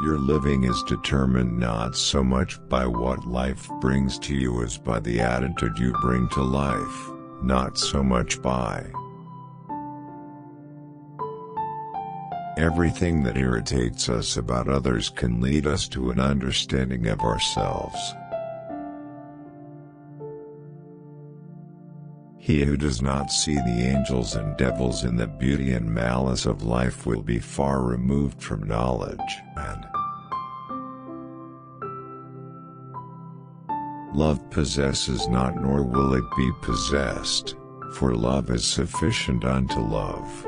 Your living is determined not so much by what life brings to you as by the attitude you bring to life, not so much by everything that irritates us about others can lead us to an understanding of ourselves. He who does not see the angels and devils in the beauty and malice of life will be far removed from knowledge, and love possesses not, nor will it be possessed, for love is sufficient unto love.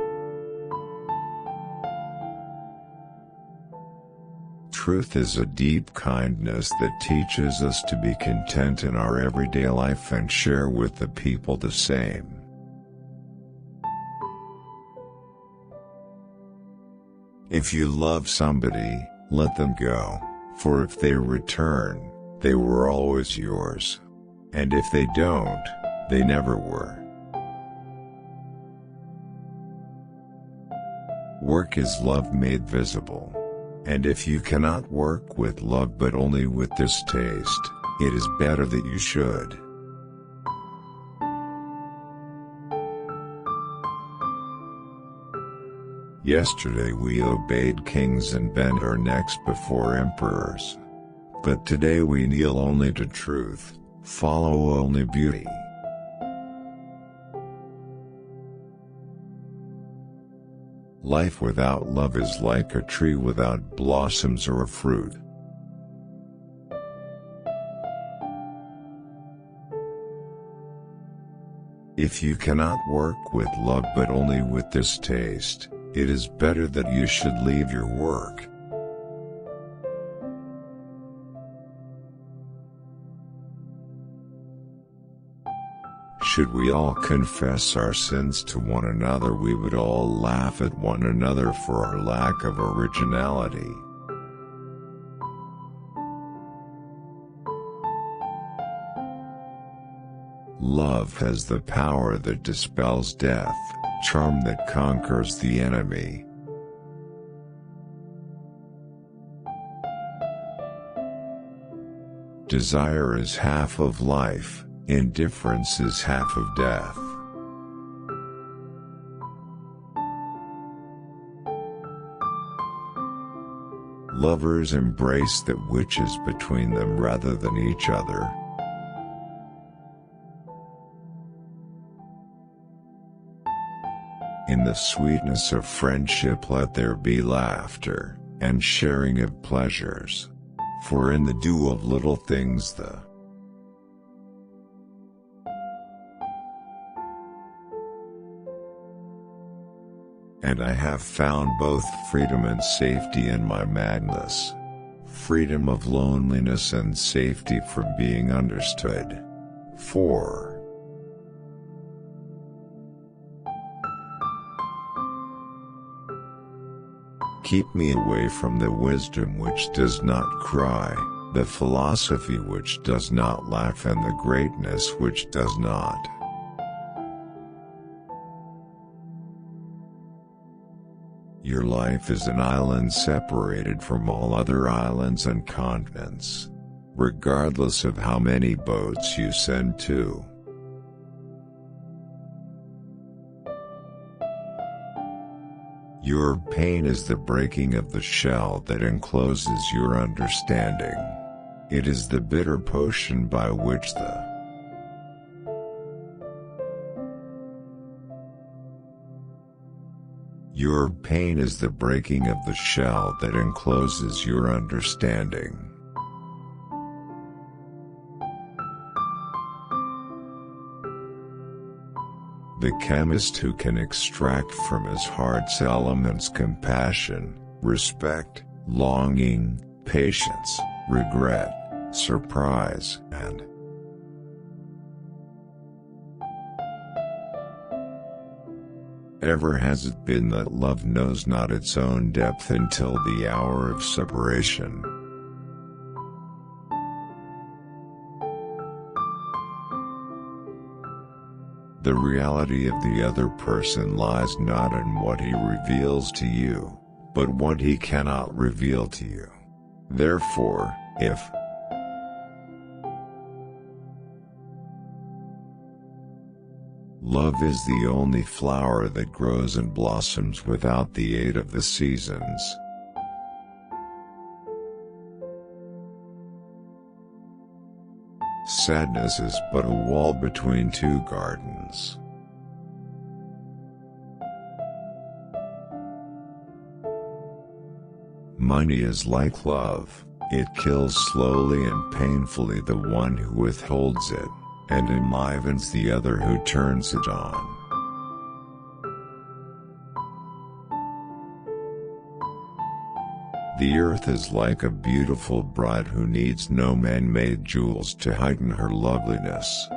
Truth is a deep kindness that teaches us to be content in our everyday life and share with the people the same. If you love somebody, let them go, for if they return, they were always yours. And if they don't, they never were. Work is love made visible. And if you cannot work with love but only with distaste, it is better that you should. Yesterday we obeyed kings and bent our necks before emperors. But today we kneel only to truth, follow only beauty. Life without love is like a tree without blossoms or fruit. If you cannot work with love but only with distaste, it is better that you should leave your work. Should we all confess our sins to one another, we would all laugh at one another for our lack of originality. Love has the power that dispels death, charm that conquers the enemy. Desire is half of life. Indifference is half of death. Lovers embrace that which is between them rather than each other. In the sweetness of friendship let there be laughter, and sharing of pleasures. For in the dew of little things And I have found both freedom and safety in my madness. Freedom of loneliness and safety from being understood. 4. Keep me away from the wisdom which does not cry, the philosophy which does not laugh, and the greatness which does not. Your life is an island separated from all other islands and continents, regardless of how many boats you send to. Your pain is the breaking of the shell that encloses your understanding. It is the bitter potion by which Your pain is the breaking of the shell that encloses your understanding. The chemist who can extract from his heart's elements compassion, respect, longing, patience, regret, surprise, and ever has it been that love knows not its own depth until the hour of separation. The reality of the other person lies not in what he reveals to you, but what he cannot reveal to you. Therefore, if love is the only flower that grows and blossoms without the aid of the seasons, sadness is but a wall between two gardens. Money is like love, it kills slowly and painfully the one who withholds it, and enlivens the other who turns it on. The earth is like a beautiful bride who needs no man-made jewels to heighten her loveliness.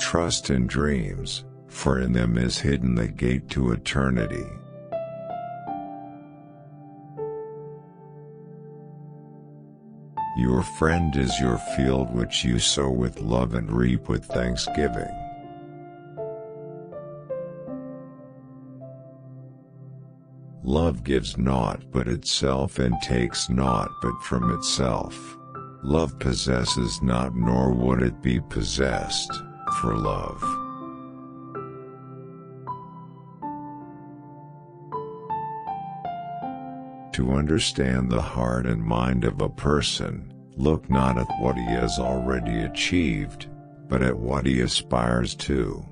Trust in dreams, for in them is hidden the gate to eternity. Your friend is your field which you sow with love and reap with thanksgiving. Love gives naught but itself and takes naught but from itself. Love possesses not nor would it be possessed, for love. To understand the heart and mind of a person, look not at what he has already achieved, but at what he aspires to.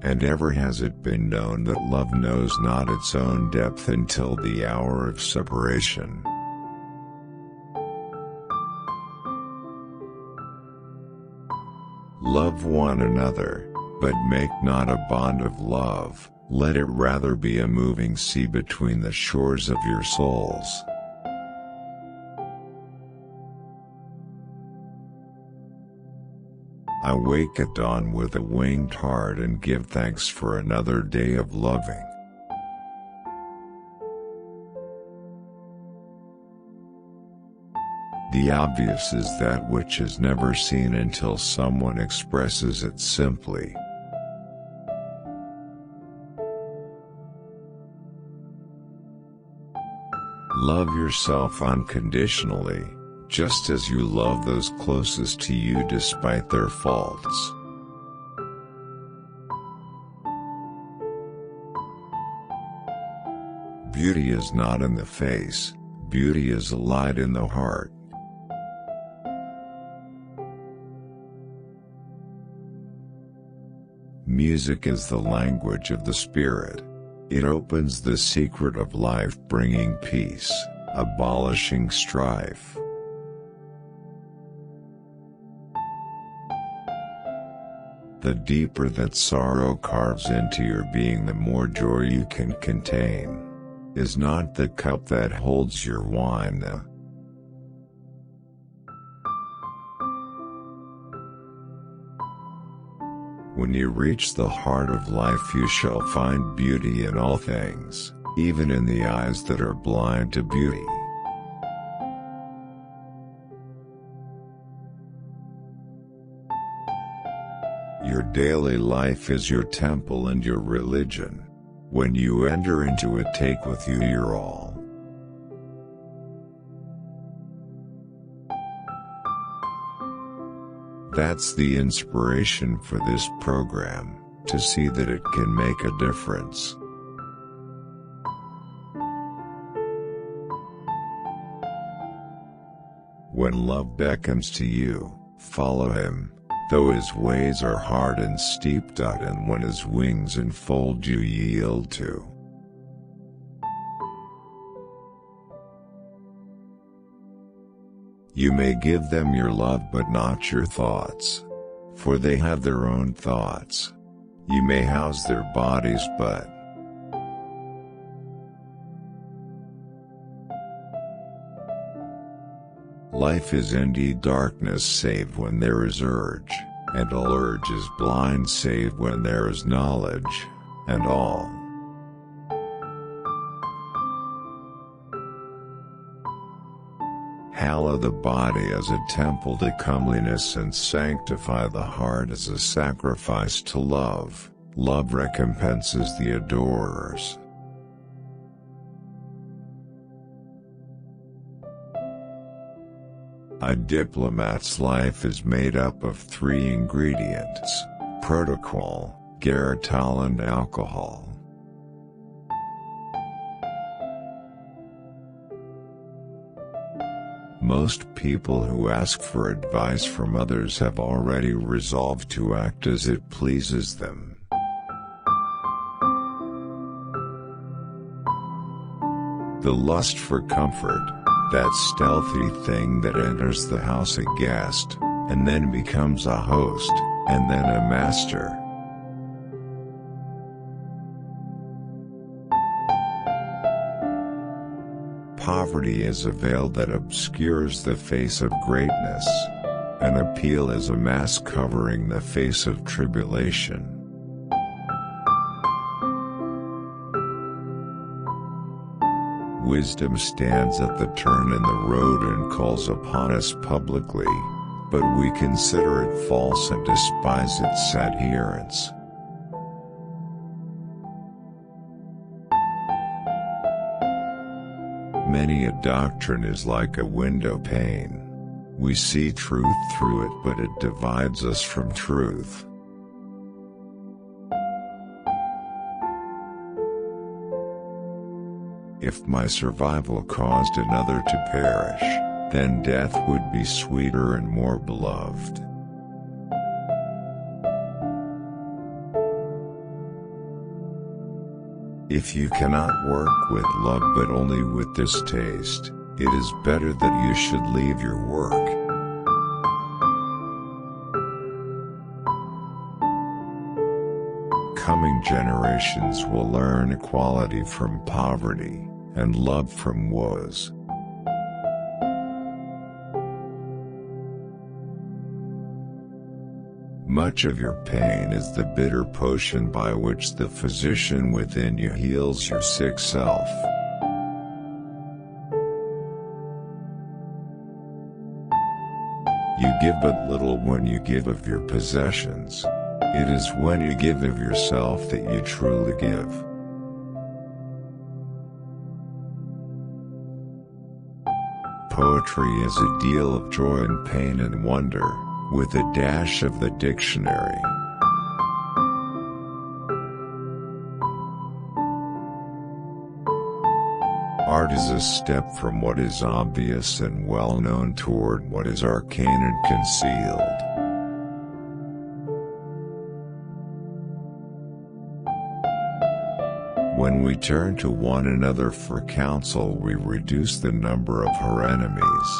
And ever has it been known that love knows not its own depth until the hour of separation. Love one another, but make not a bond of love, let it rather be a moving sea between the shores of your souls. I wake at dawn with a winged heart and give thanks for another day of loving. The obvious is that which is never seen until someone expresses it simply. Love yourself unconditionally, just as you love those closest to you despite their faults. Beauty is not in the face, beauty is a light in the heart. Music is the language of the spirit. It opens the secret of life, bringing peace, abolishing strife. The deeper that sorrow carves into your being, the more joy you can contain. Is not the cup that holds your wine When you reach the heart of life, you shall find beauty in all things, even in the eyes that are blind to beauty. Your daily life is your temple and your religion. When you enter into it, take with you your all. That's the inspiration for this program, to see that it can make a difference. When love beckons to you, follow him, though his ways are hard and steep. And when his wings enfold you, yield to. You may give them your love but not your thoughts, for they have their own thoughts. You may house their bodies but life is indeed darkness save when there is urge, and all urge is blind save when there is knowledge, and all Hallow the body as a temple to comeliness and sanctify the heart as a sacrifice to love. Love recompenses the adorers. A diplomat's life is made up of 3 ingredients: protocol, garotol and alcohol. Most people who ask for advice from others have already resolved to act as it pleases them. The lust for comfort, that stealthy thing that enters the house a guest, and then becomes a host, and then a master. Poverty is a veil that obscures the face of greatness. An appeal is a mask covering the face of tribulation. Wisdom stands at the turn in the road and calls upon us publicly, but we consider it false and despise its adherents. Many a doctrine is like a window pane. We see truth through it, but it divides us from truth. If my survival caused another to perish, then death would be sweeter and more beloved. If you cannot work with love but only with distaste, it is better that you should leave your work. Coming generations will learn equality from poverty, and love from woes. Much of your pain is the bitter potion by which the physician within you heals your sick self. You give but little when you give of your possessions. It is when you give of yourself that you truly give. Poetry is a deal of joy and pain and wonder, with a dash of the dictionary. Art is a step from what is obvious and well known toward what is arcane and concealed. When we turn to one another for counsel, we reduce the number of our enemies.